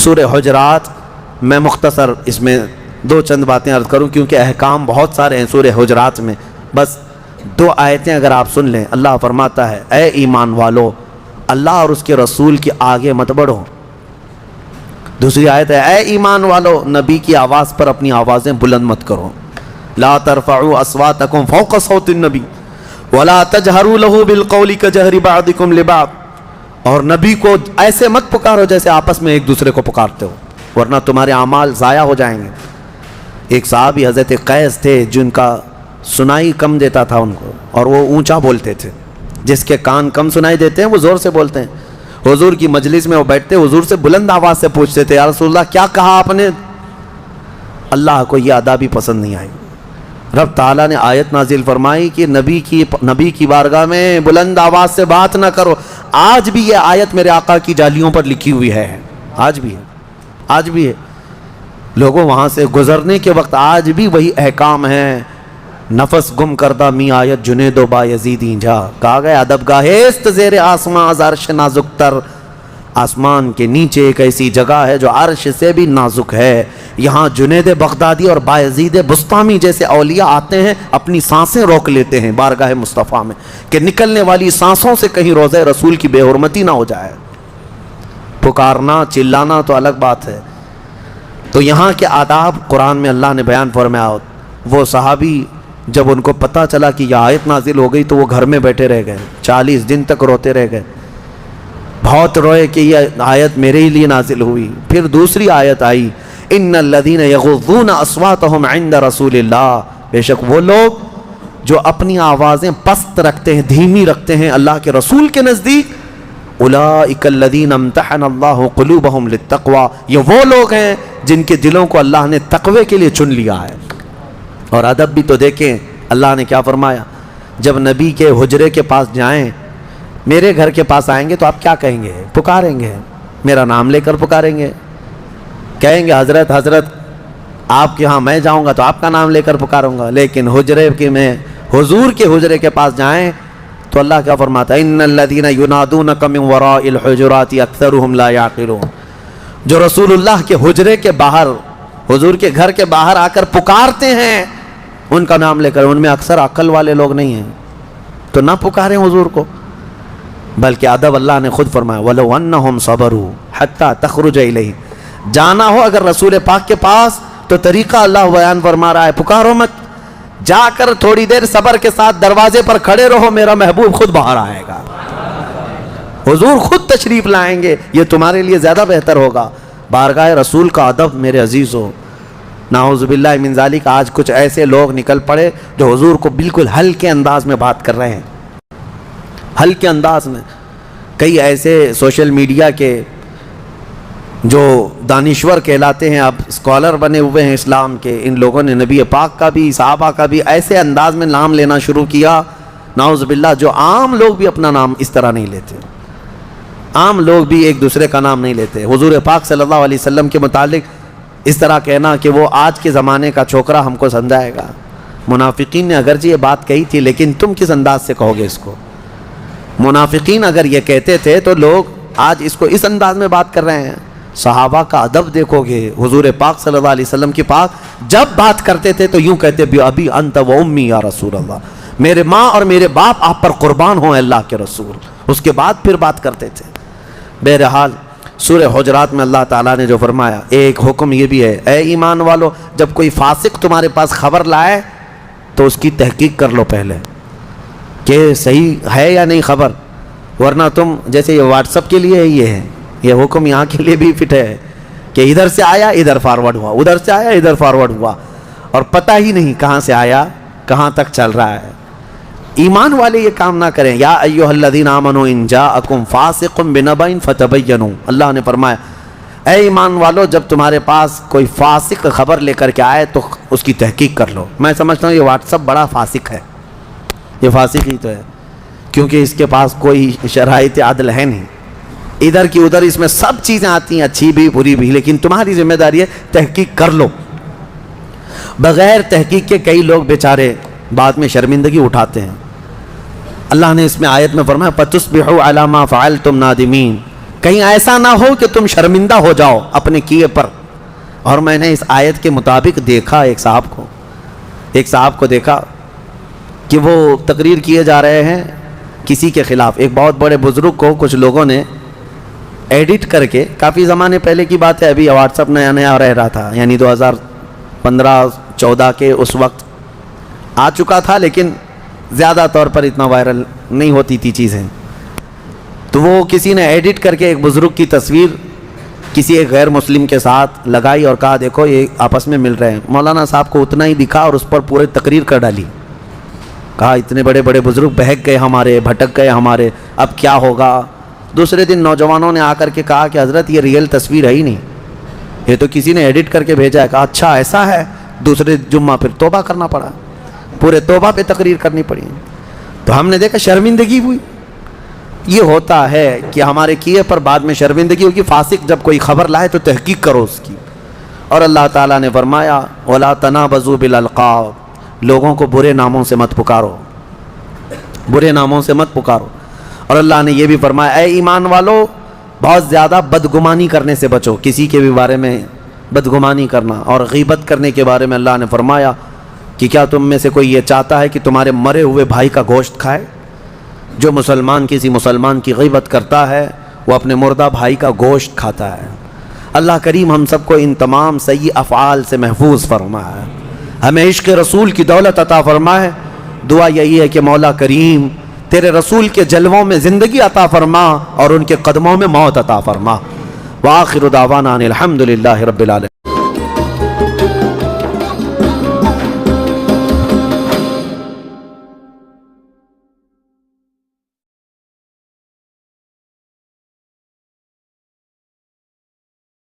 سورہ حجرات، میں مختصر اس میں دو چند باتیں عرض کروں کیونکہ احکام بہت سارے ہیں سورہ حجرات میں، بس دو آیتیں اگر آپ سن لیں۔ اللہ فرماتا ہے اے ایمان والو اللہ اور اس کے رسول کے آگے مت بڑھو۔ دوسری آیت ہے اے ایمان والو نبی کی آواز پر اپنی آوازیں بلند مت کرو، لا ترفعوا اصواتکم فوق صوت النبی ولا تجہروا له بالقول کجہر بعضکم لبعض، اور نبی کو ایسے مت پکارو جیسے آپس میں ایک دوسرے کو پکارتے ہو ورنہ تمہارے اعمال ضائع ہو جائیں گے۔ ایک صحابی حضرت قیس تھے جن کا سنائی کم دیتا تھا ان کو، اور وہ اونچا بولتے تھے، جس کے کان کم سنائی دیتے ہیں وہ زور سے بولتے ہیں۔ حضور کی مجلس میں وہ بیٹھتے، حضور سے بلند آواز سے پوچھتے تھے یا رسول اللہ کیا کہا آپ نے؟ اللہ کو یہ ادا بھی پسند نہیں آئی۔ رب تعالیٰ نے آیت نازل فرمائی کہ نبی کی بارگاہ میں بلند آواز سے بات نہ کرو۔ آج بھی یہ آیت میرے آقا کی جالیوں پر لکھی ہوئی ہے، آج بھی ہے، آج بھی ہے۔ لوگوں وہاں سے گزرنے کے وقت آج بھی وہی احکام ہیں۔ نفس گم کردہ می آیت جنید و بایزیدی جا، کہا گیا ادب گاہست زیر آسمان از عرش نازک تر، آسمان کے نیچے ایک ایسی جگہ ہے جو عرش سے بھی نازک ہے، یہاں جنید بغدادی اور بایزید بسطامی جیسے اولیاء آتے ہیں، اپنی سانسیں روک لیتے ہیں بارگاہ مصطفیٰ میں کہ نکلنے والی سانسوں سے کہیں روضہ رسول کی بے حرمتی نہ ہو جائے۔ پکارنا چلانا تو الگ بات ہے۔ تو یہاں کے آداب قرآن میں اللہ نے بیان فرمایا۔ وہ صحابی جب ان کو پتہ چلا کہ یہ آیت نازل ہو گئی تو وہ گھر میں بیٹھے رہ گئے، 40 دن تک روتے رہ گئے، بہت روئے کہ یہ آیت میرے ہی لیے نازل ہوئی۔ پھر دوسری آیت آئی ان الذین یغضون اصواتهم عند رسول اللہ، بے شک وہ لوگ جو اپنی آوازیں پست رکھتے ہیں، دھیمی رکھتے ہیں اللہ کے رسول کے نزدیک، اولئک الذین امتحن اللہ قلوبهم للتقوی، یہ وہ لوگ ہیں جن کے دلوں کو اللہ نے تقوی کے لیے چن لیا ہے۔ اور ادب بھی تو دیکھیں اللہ نے کیا فرمایا، جب نبی کے حجرے کے پاس جائیں، میرے گھر کے پاس آئیں گے تو آپ کیا کہیں گے؟ پکاریں گے، میرا نام لے کر پکاریں گے، کہیں گے حضرت حضرت آپ کے ہاں میں جاؤں گا تو آپ کا نام لے کر پکاروں گا۔ لیکن حجرے کے میں حضور کے حجرے کے پاس جائیں تو اللہ کیا فرماتا ہے ان الذین ینادونک من وراء الحجرات اکثرهم لا یعقلون، جو رسول اللہ کے حجرے کے باہر، حضور کے گھر کے باہر آ کر پکارتے ہیں ان کا نام لے کر، ان میں اکثر عقل والے لوگ نہیں ہیں، تو نہ پکاریں حضور کو۔ بلکہ ادب اللہ نے خود فرمایا وَلَوْ أَنَّهُمْ صَبَرُوا حَتَّى تَخْرُجَ إِلَيْهِ، جانا ہو اگر رسول پاک کے پاس تو طریقہ اللہ بیان فرما رہا ہے، پکارو مت، جا کر تھوڑی دیر صبر کے ساتھ دروازے پر کھڑے رہو، میرا محبوب خود باہر آئے گا، حضور خود تشریف لائیں گے، یہ تمہارے لیے زیادہ بہتر ہوگا۔ بارگاہ رسول کا ادب میرے عزیزو، نعوذ باللہ من ذالک آج کچھ ایسے لوگ نکل پڑے جو حضور کو بالکل ہلکے انداز میں بات کر رہے ہیں، ہلکے انداز میں۔ کئی ایسے سوشل میڈیا کے جو دانشور کہلاتے ہیں، اب اسکالر بنے ہوئے ہیں اسلام کے، ان لوگوں نے نبی پاک کا بھی صحابہ کا بھی ایسے انداز میں نام لینا شروع کیا، نعوذ باللہ، جو عام لوگ بھی اپنا نام اس طرح نہیں لیتے، عام لوگ بھی ایک دوسرے کا نام نہیں لیتے۔ حضور پاک صلی اللہ علیہ وسلم کے متعلق اس طرح کہنا کہ وہ آج کے زمانے کا چھوکرا ہم کو سمجھائے گا۔ منافقین نے اگرچہ یہ بات کہی تھی لیکن تم کس انداز سے کہو گے اس کو؟ منافقین اگر یہ کہتے تھے تو لوگ آج اس کو اس انداز میں بات کر رہے ہیں۔ صحابہ کا ادب دیکھو گے، حضور پاک صلی اللہ علیہ وسلم کی پاک جب بات کرتے تھے تو یوں کہتے ابی انت و امی یا رسول اللہ، میرے ماں اور میرے باپ آپ پر قربان ہوں اللہ کے رسول، اس کے بعد پھر بات کرتے تھے۔ بہرحال سورہ حجرات میں اللہ تعالیٰ نے جو فرمایا، ایک حکم یہ بھی ہے اے ایمان والو، جب کوئی فاسق تمہارے پاس خبر لائے تو اس کی تحقیق کر لو پہلے کہ صحیح ہے یا نہیں خبر، ورنہ تم جیسے یہ واٹس ایپ کے لیے یہ ہے، یہ حکم یہاں کے لیے بھی فٹ ہے کہ ادھر سے آیا ادھر فارورڈ ہوا، ادھر سے آیا ادھر فارورڈ ہوا، اور پتہ ہی نہیں کہاں سے آیا کہاں تک چل رہا ہے۔ ایمان والے یہ کام نہ کریں۔ یا ایھا الذین آمنوا ان جاءکم فاسق بنبأ فتبینوا، اللہ نے فرمایا اے ایمان والو جب تمہارے پاس کوئی فاسق خبر لے کر کے آئے تو اس کی تحقیق کر لو۔ میں سمجھتا ہوں یہ واٹس ایپ بڑا فاسق ہے، یہ فاسق ہی تو ہے، کیونکہ اس کے پاس کوئی شرائط عدل ہے نہیں، ادھر کی ادھر اس میں سب چیزیں آتی ہیں، اچھی بھی بری بھی، لیکن تمہاری ذمہ داری ہے تحقیق کر لو۔ بغیر تحقیق کے کئی لوگ بیچارے بعد میں شرمندگی اٹھاتے ہیں۔ اللہ نے اس میں آیت میں فرمایا فَتُصْبِحُوا عَلَىٰ مَا فَعَلْتُمْ نَادِمِينَ، کہیں ایسا نہ ہو کہ تم شرمندہ ہو جاؤ اپنے کیے پر۔ اور میں نے اس آیت کے مطابق دیکھا ایک صاحب کو دیکھا کہ وہ تقریر کیے جا رہے ہیں کسی کے خلاف۔ ایک بہت بڑے بزرگ کو کچھ لوگوں نے ایڈٹ کر کے، کافی زمانے پہلے کی بات ہے، ابھی واٹس ایپ نیا نیا رہ رہا تھا، یعنی 2015-14 کے اس وقت آ چکا تھا، لیکن زیادہ طور پر اتنا وائرل نہیں ہوتی تھی چیزیں۔ تو وہ کسی نے ایڈٹ کر کے ایک بزرگ کی تصویر کسی ایک غیر مسلم کے ساتھ لگائی اور کہا دیکھو یہ آپس میں مل رہے ہیں۔ مولانا صاحب کو اتنا ہی دکھا اور اس پر پورے تقریر کر ڈالی۔ کہا اتنے بڑے بڑے بزرگ بہک گئے ہمارے، بھٹک گئے ہمارے، اب کیا ہوگا؟ دوسرے دن نوجوانوں نے آ کر کے کہا کہ حضرت یہ ریئل تصویر ہے ہی نہیں، یہ تو کسی نے ایڈٹ کر کے بھیجا ہے۔ کہا اچھا ایسا ہے؟ دوسرے جمعہ پھر توبہ کرنا پڑا، پورے توبہ پہ تقریر کرنی پڑی۔ تو ہم نے دیکھا شرمندگی ہوئی۔ یہ ہوتا ہے کہ ہمارے کیے پر بعد میں شرمندگی ہوگی۔ فاسق جب کوئی خبر لائے تو تحقیق کرو اس کی۔ اور اللہ تعالیٰ نے فرمایا وَلَا تَنَابَزُوا بِالْأَلْقَابِ، لوگوں کو برے ناموں سے مت پکارو، برے ناموں سے مت پکارو۔ اور اللہ نے یہ بھی فرمایا اے ایمان والو بہت زیادہ بدگمانی کرنے سے بچو، کسی کے بھی بارے میں بدگمانی کرنا۔ اور غیبت کرنے کے بارے میں اللہ نے فرمایا کہ کیا تم میں سے کوئی یہ چاہتا ہے کہ تمہارے مرے ہوئے بھائی کا گوشت کھائے؟ جو مسلمان کسی مسلمان کی غیبت کرتا ہے وہ اپنے مردہ بھائی کا گوشت کھاتا ہے۔ اللہ کریم ہم سب کو ان تمام سیئ افعال سے محفوظ فرمائے، ہمیں عشق رسول کی دولت عطا فرمائے۔ دعا یہی ہے کہ مولا کریم تیرے رسول کے جلووں میں زندگی عطا فرما اور ان کے قدموں میں موت عطا فرما۔ وآخر دعوانا ان الحمد للہ رب العالمین۔